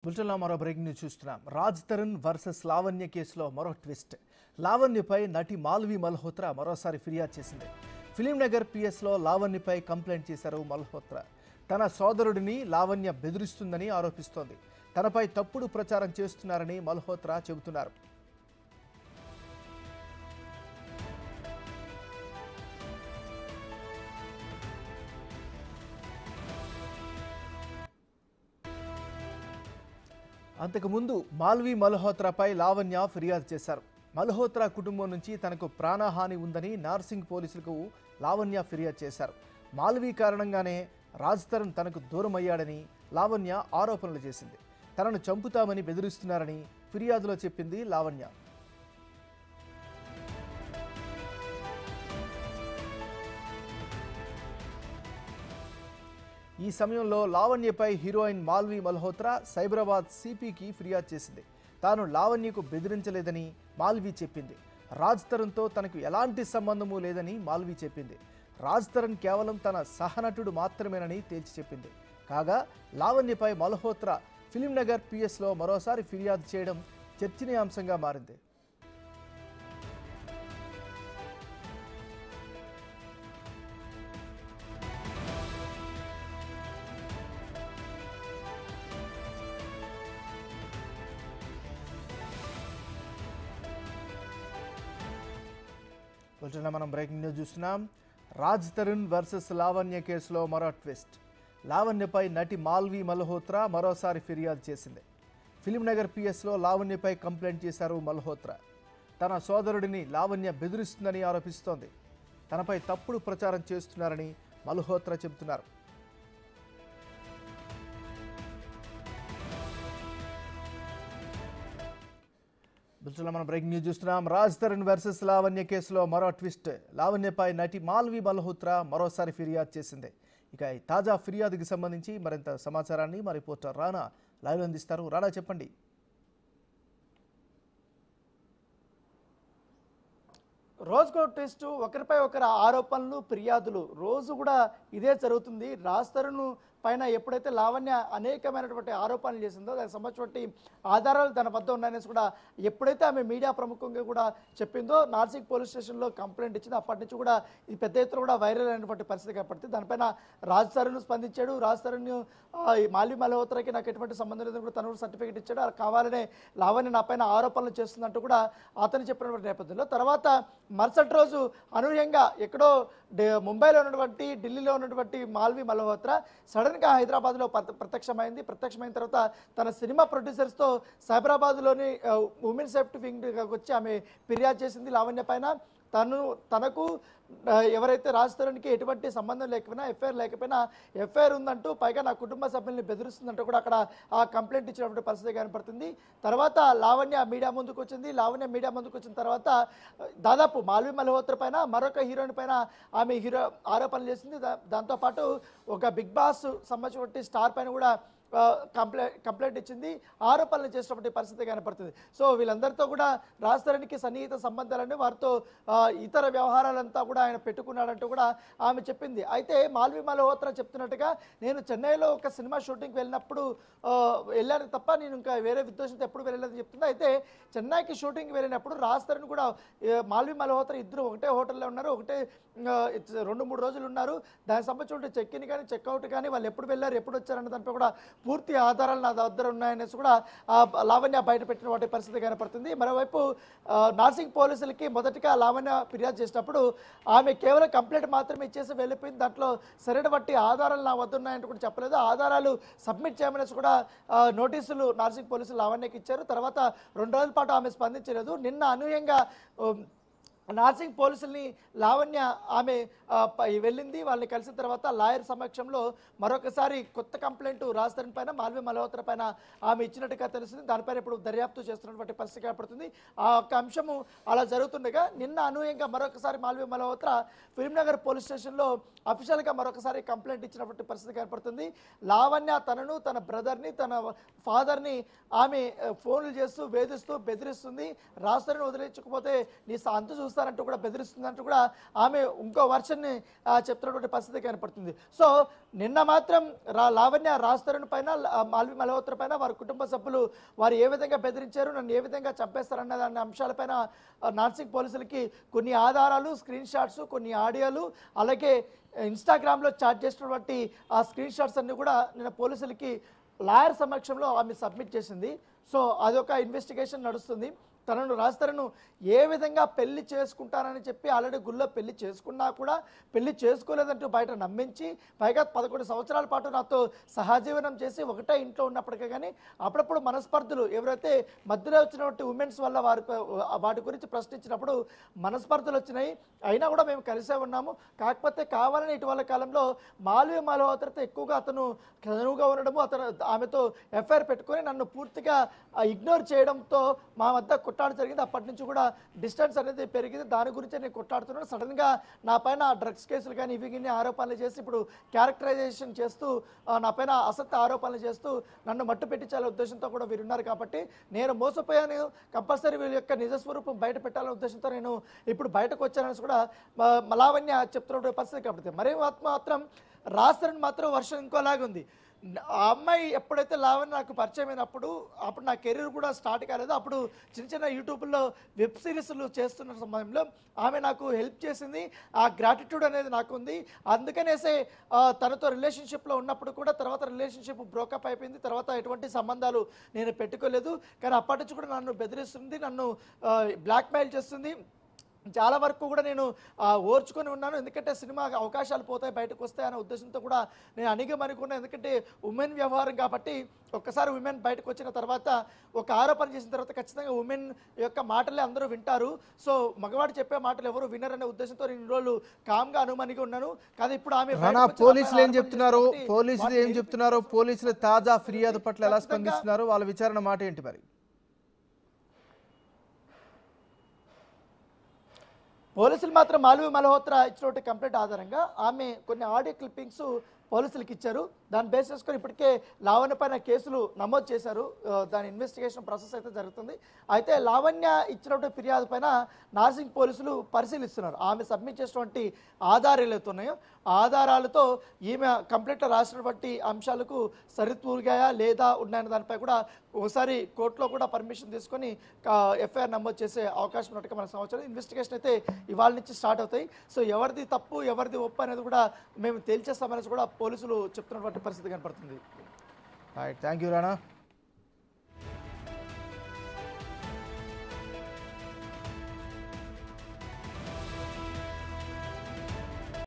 బుల్టన్లో మరో breaking news చూస్తున్నాం. Raj Tarun versus Lavanya కేసులో మరో ట్విస్ట్. లావణ్యపై నటి మాల్వి మల్హోత్రా మరోసారి ఫిర్యాదు చేసింది. ఫిలింనగర్ పిఎస్లో లావణ్యపై కంప్లైంట్ చేశారు మల్హోత్రా. తన సోదరుడిని లావణ్య బెదిరిస్తుందని ఆరోపిస్తోంది. తనపై తప్పుడు ప్రచారం చేస్తున్నారని మల్హోత్రా చెబుతున్నారు. అంతకుముందు మాల్వి మల్హోత్రాపై లావణ్య ఫిర్యాదు చేశారు. మల్హోత్రా కుటుంబం నుంచి తనకు ప్రాణహాని ఉందని నార్సింగ్ పోలీసులకు లావణ్య ఫిర్యాదు చేశారు. మాల్వి కారణంగానే రాజ్ తరుణ్ తనకు దూరం అయ్యాడని లావణ్య ఆరోపణలు చేసింది. తనను చంపుతామని బెదిరిస్తున్నారని ఫిర్యాదులో చెప్పింది లావణ్య. ఈ సమయంలో లావణ్యపై హీరోయిన్ మాల్వి మల్హోత్రా సైబరాబాద్ సిపికి ఫిర్యాదు చేసింది. తాను లావణ్యకు బెదిరించలేదని మాల్వి చెప్పింది. రాజ్ తరుణ్తో తనకు ఎలాంటి సంబంధమూ లేదని మాల్వి చెప్పింది. రాజ్ తరుణ్ కేవలం తన సహనటుడు మాత్రమేనని తేల్చి చెప్పింది. కాగా లావణ్యపై మల్హోత్రా ఫిలింనగర్ పిఎస్లో మరోసారి ఫిర్యాదు చేయడం చర్చనీయాంశంగా మారింది. మనం బ్రేకింగ్ న్యూస్ చూస్తున్నాం. రాజ్ తరుణ్ వర్సెస్ లావణ్య కేసులో మరో ట్విస్ట్. లావణ్యపై నటి మాల్వి మల్హోత్రా మరోసారి ఫిర్యాదు చేసింది. ఫిలింనగర్ పిఎస్లో లావణ్యపై కంప్లైంట్ చేశారు మల్హోత్రా. తన సోదరుడిని లావణ్య బెదిరిస్తుందని ఆరోపిస్తోంది. తనపై తప్పుడు ప్రచారం చేస్తున్నారని మల్హోత్రా చెబుతున్నారు. మనం బ్రేకింగ్ న్యూస్ చూస్తున్నాం. రాజ్ తరుణ్ వర్సెస్ లావణ్య కేసులో మరో ట్విస్ట్. లావణ్యపై నటి మాల్వి మల్హోత్రా మరోసారి ఫిర్యాదు చేసింది. ఇక ఈ తాజా ఫిర్యాదుకి సంబంధించి మరింత సమాచారాన్ని మా రిపోర్టర్ రానా లైవ్ అందిస్తారు. రానా, చెప్పండి. రోజుకో ట్విస్ట్, ఒకరిపై ఒకరు ఆరోపణలు, ఫిర్యాదులు రోజు కూడా ఇదే జరుగుతుంది. రాజ్ తరుణ్ పైన ఎప్పుడైతే లావణ్య అనేకమైనటువంటి ఆరోపణలు చేసిందో దానికి సంబంధించినటువంటి ఆధారాలు తన వద్ద ఉన్నాయనేసి కూడా ఎప్పుడైతే ఆమె మీడియా ప్రముఖంగా కూడా చెప్పిందో నార్సింగ్ పోలీస్ స్టేషన్లో కంప్లైంట్ ఇచ్చింది. అప్పటి నుంచి కూడా ఇది పెద్ద ఎత్తున కూడా వైరల్ అయినటువంటి పరిస్థితి కనపడుతుంది. దానిపైన రాజ్ తరుణ్ స్పందించాడు. రాజ్ తరుణ్ మాల్వి మల్హోత్రాకి నాకు ఎటువంటి సంబంధం లేదని కూడా తను సర్టిఫికేట్ ఇచ్చాడు. అలా కావాలనే లావణ్య నా పైన ఆరోపణలు చేస్తుందంటూ కూడా అతను చెప్పినటువంటి నేపథ్యంలో తర్వాత మరుసటి రోజు అనూహ్యంగా ఎక్కడో ముంబైలో ఉన్నటువంటి ఢిల్లీలో ఉన్నటువంటి మాల్వి మల్హోత్రా సడన్గా హైదరాబాద్లో ప్రత్యక్షమైంది. ప్రత్యక్షమైన తర్వాత తన సినిమా ప్రొడ్యూసర్స్తో సైబరాబాద్లోని ఉమెన్ సేఫ్టీ వింగ్కి వచ్చి ఆమె ఫిర్యాదు చేసింది లావణ్య పైన. తనకు ఎవరైతే రాజ్ తరుణ్కి ఎటువంటి సంబంధం లేకపోయినా, ఎఫ్ఐఆర్ లేకపోయినా ఎఫ్ఐఆర్ ఉందంటూ, పైగా నా కుటుంబ సభ్యుల్ని బెదిరిస్తుందంటూ కూడా అక్కడ ఆ కంప్లైంట్ ఇచ్చినటువంటి పరిస్థితి కనపడుతుంది. తర్వాత లావణ్య మీడియా ముందుకు వచ్చింది. లావణ్య మీడియా ముందుకు వచ్చిన తర్వాత దాదాపు మాల్వి మల్హోత్రా పైన మరొక హీరోయిన్ పైన ఆమె ఆరోపణలు చేసింది. దాంతోపాటు ఒక బిగ్ బాస్ సంబంధించిన స్టార్ పైన కూడా కంప్లైంట్ ఇచ్చింది. ఆరోపణలు చేసినటువంటి పరిస్థితి కనపడుతుంది. సో వీళ్ళందరితో కూడా రాజ్ తరుణ్కి సన్నిహిత సంబంధాలని, వారితో ఇతర వ్యవహారాలంతా కూడా ఆయన పెట్టుకున్నాడంటూ కూడా ఆమె చెప్పింది. అయితే మాల్వి మల్హోత్రా చెప్తున్నట్టుగా నేను చెన్నైలో ఒక సినిమా షూటింగ్కి వెళ్ళినప్పుడు వెళ్ళాను తప్ప నేను ఇంకా వేరే ఉద్దేశంతో ఎప్పుడు వెళ్ళలేదని చెప్తుంది. అయితే చెన్నైకి షూటింగ్కి వెళ్ళినప్పుడు రాజ్ తరుణ్ కూడా మాల్వి మల్హోత్రా ఇద్దరు ఒకటే హోటల్లో ఉన్నారు, ఒకటే 2-3 రోజులు ఉన్నారు. దానికి సంబంధించిన చెక్ ఇన్ కానీ చెక్అవుట్ కానీ వాళ్ళు ఎప్పుడు వెళ్ళారు, ఎప్పుడు వచ్చారన్న దానిపై కూడా పూర్తి ఆధారాలు నా దగ్గర ఉన్నాయనేసి కూడా లావణ్య బయట పెట్టిన వాటి పరిస్థితి కనపడుతుంది. మరోవైపు నార్సింగ్ పోలీసులకి మొదటిగా లావణ్య ఫిర్యాదు చేసినప్పుడు ఆమె కేవలం కంప్లైంట్ మాత్రమే ఇచ్చేసి వెళ్ళిపోయింది. దాంట్లో సరైన బట్టి ఆధారాలు నా వద్ద ఉన్నాయంటూ కూడా చెప్పలేదు. ఆధారాలు సబ్మిట్ చేయమనేసి కూడా నోటీసులు నార్సింగ్ పోలీసులు లావణ్యకి ఇచ్చారు. తర్వాత 2 రోజుల పాటు ఆమె స్పందించలేదు. నిన్న అనూహ్యంగా నార్సింగ్ పోలీసుల్ని లావణ్య ఆమె వెళ్ళింది. వాళ్ళని కలిసిన తర్వాత లాయర్ సమక్షంలో మరొకసారి కొత్త కంప్లైంట్ రాజ్ తరుణ్ పైన, మాల్వి మల్హోత్రా పైన ఆమె ఇచ్చినట్టుగా తెలిసింది. దానిపైన ఇప్పుడు దర్యాప్తు చేస్తున్నటువంటి పరిస్థితి కనపడుతుంది. ఆ ఒక్క అంశము అలా జరుగుతుండగా నిన్న అనూహ్యంగా మరొకసారి మాల్వి మల్హోత్రా ఫిలింనగర్ పోలీస్ స్టేషన్లో అఫీషియల్గా మరొకసారి కంప్లైంట్ ఇచ్చినటువంటి పరిస్థితి కనపడుతుంది. లావణ్య తనను, తన బ్రదర్ని, తన ఫాదర్ని ఆమె ఫోన్లు చేస్తూ వేధిస్తూ బెదిరిస్తుంది. రాజ్ తరుణ్ వదిలించకపోతే నీ అంతు చూస్తా చంపేస్తానంటూ కూడా బెదిరిస్తుందంటూ కూడా ఆమె ఇంకో వర్షన్ని చెప్తున్నటువంటి పరిస్థితి కనపడుతుంది. సో నిన్న మాత్రం లావణ్య రాజ్ తరుణ్ పైన మాల్వి మల్హోత్రా పైన వారి కుటుంబ సభ్యులు వారు ఏ విధంగా బెదిరించారు, నన్ను ఏ విధంగా చంపేస్తారన్న దాని అంశాలపైన నార్సింగ్ పోలీసులకి కొన్ని ఆధారాలు, స్క్రీన్ షాట్స్, కొన్ని ఆడియోలు, అలాగే ఇన్స్టాగ్రామ్లో చాట్ చేసినటువంటి ఆ స్క్రీన్ షాట్స్ అన్ని కూడా నిన్న పోలీసులకి లాయర్ సమక్షంలో ఆమె సబ్మిట్ చేసింది. సో అదొక ఇన్వెస్టిగేషన్ నడుస్తుంది. తనను రాజ్ తరుణ్ ఏ విధంగా పెళ్లి చేసుకుంటానని చెప్పి ఆల్రెడీ గుళ్ళో పెళ్లి చేసుకున్నా కూడా పెళ్లి చేసుకోలేదంటూ బయట నమ్మించి పైగా 11 సంవత్సరాల పాటు నాతో సహజీవనం చేసి ఒకటే ఇంట్లో ఉన్నప్పటికీ కానీ అప్పుడప్పుడు మనస్పర్ధలు ఎవరైతే మధ్యలో వచ్చినటువంటి ఉమెన్స్ వల్ల వాటి గురించి ప్రశ్నించినప్పుడు మనస్పర్ధలు వచ్చినాయి. అయినా కూడా మేము కలిసే ఉన్నాము. కాకపోతే కావాలని ఇటీవల కాలంలో మాల్వి మల్హోత్రాతో ఎక్కువగా అతను చనువుగా ఉండడము, అతను ఆమెతో ఎఫ్ఐఆర్ పెట్టుకొని నన్ను పూర్తిగా ఇగ్నోర్ చేయడంతో మా మధ్య కొట్లాట జరిగింది. అప్పటి నుంచి కూడా డిస్టెన్స్ అనేది పెరిగింది. దాని గురించి నేను కొట్లాడుతున్నాను. సడన్గా నా పైన డ్రగ్స్ కేసులు కానీ ఇవి కానీ ఆరోపణలు చేసి ఇప్పుడు క్యారెక్టరైజేషన్ చేస్తూ నా పైన అసత్య ఆరోపణలు చేస్తూ నన్ను మట్టు పెట్టించాలనే ఉద్దేశంతో కూడా వీరు ఉన్నారు. కాబట్టి నేను మోసపోయాను, కంపల్సరీ వీళ్ళ యొక్క నిజస్వరూపం బయట పెట్టాలనే ఉద్దేశంతో నేను ఇప్పుడు బయటకు వచ్చానని కూడా లావణ్య చెప్తున్న పరిస్థితి. కాబట్టి మరి మాత్రం రాజ్ తరుణ్ మాత్రం వర్షం ఇంకోలాగా ఉంది. ఆ అమ్మాయి ఎప్పుడైతే లావణ్య నాకు పరిచయం అయినప్పుడు అప్పుడు నా కెరీర్ కూడా స్టార్ట్ కాలేదు. అప్పుడు చిన్న చిన్న యూట్యూబ్లో వెబ్ సిరీస్లు చేస్తున్న సమయంలో ఆమె నాకు హెల్ప్ చేసింది. ఆ గ్రాటిట్యూడ్ అనేది నాకు ఉంది. అందుకనేసే తనతో రిలేషన్షిప్లో ఉన్నప్పుడు కూడా తర్వాత రిలేషన్షిప్ బ్రోకప్ అయిపోయింది. తర్వాత ఎటువంటి సంబంధాలు నేను పెట్టుకోలేదు. కానీ అప్పటి నుంచి కూడా నన్ను బెదిరిస్తుంది, నన్ను బ్లాక్మెయిల్ చేస్తుంది. చాలా వరకు కూడా నేను ఓర్చుకొని ఉన్నాను. ఎందుకంటే సినిమా అవకాశాలు పోతాయి, బయటకు వస్తాయి అనే ఉద్దేశంతో కూడా నేను అణిగమనుకున్నాను. ఎందుకంటే ఉమెన్ వ్యవహారం కాబట్టి ఒక్కసారి ఉమెన్ బయటకు వచ్చిన తర్వాత ఒక ఆరోపణ చేసిన తర్వాత ఖచ్చితంగా ఉమెన్ యొక్క మాటలే అందరూ వింటారు. సో మగవాడు చెప్పే మాటలు ఎవరు వినరనే ఉద్దేశంతో నేను ఇన్ని రోజులు కామ్గా అనుమనిగా ఉన్నాను. కానీ ఇప్పుడు ఆమె పోలీసులు ఏం చెప్తున్నారు, పోలీసులు తాజా ఫిర్యాదు పట్ల ఎలా స్పందిస్తున్నారు, వాళ్ళ విచారణ మాట ఏంటి మరి? పోలీసులు మాత్రం మాల్వి మల్హోత్రా ఇచ్చినటువంటి కంప్లైంట్ ఆధారంగా ఆమె కొన్ని ఆడియో క్లిప్పింగ్స్ పోలీసులకు ఇచ్చారు. దాన్ని బేస్ చేసుకొని ఇప్పటికే లావణ్య పైన కేసులు నమోదు చేశారు. దాని ఇన్వెస్టిగేషన్ ప్రాసెస్ అయితే జరుగుతుంది. అయితే లావణ్య ఇచ్చినటువంటి ఫిర్యాదు పైన నార్సింగ్ పోలీసులు పరిశీలిస్తున్నారు. ఆమె సబ్మిట్ చేసినటువంటి ఆధారాలు ఏవైతే ఉన్నాయో ఆధారాలతో ఈమె కంప్లైంట్లో రాసినటువంటి అంశాలకు సరితూగాయా లేదా ఉన్నాయన్న దానిపై కూడా ఒకసారి కోర్టులో కూడా పర్మిషన్ తీసుకొని ఎఫ్ఐఆర్ నమోదు చేసే అవకాశం ఉన్నట్టుగా మనకు సమాచారం. ఇన్వెస్టిగేషన్ అయితే ఇవాళ నుంచి స్టార్ట్ అవుతాయి. సో ఎవరిది తప్పు ఎవరిది ఒప్పు అనేది కూడా మేము తేల్చేస్తామనేసి కూడా పోలీసులు చెప్తున్నటువంటి పరిస్థితి కనపడుతుంది. Thank you Rana.